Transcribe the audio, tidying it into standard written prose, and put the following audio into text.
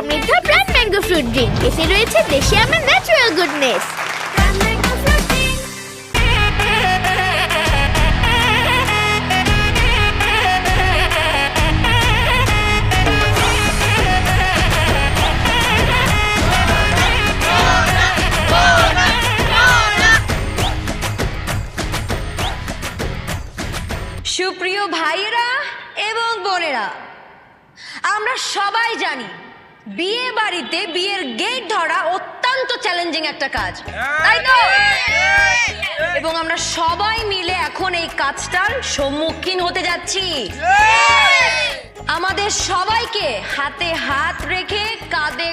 সমৃদ্ধ প্রাণ mango fruit drink. এতে রয়েছে দেশি আমের ন্যাচারাল গুডনেস। সুপ্রিয় ভাইয়েরা এবং বোনেরা, আমরা সবাই জানি বিয়ে বাড়িতে বিয়ের গেট ধরা অত্যন্ত চ্যালেঞ্জিং একটা কাজ, তাই তো? এবং আমরা সবাই মিলে এখন এই কাজটার সম্মুখীন হতে যাচ্ছি। আমাদের সবাইকে হাতে হাত রেখে কাঁধে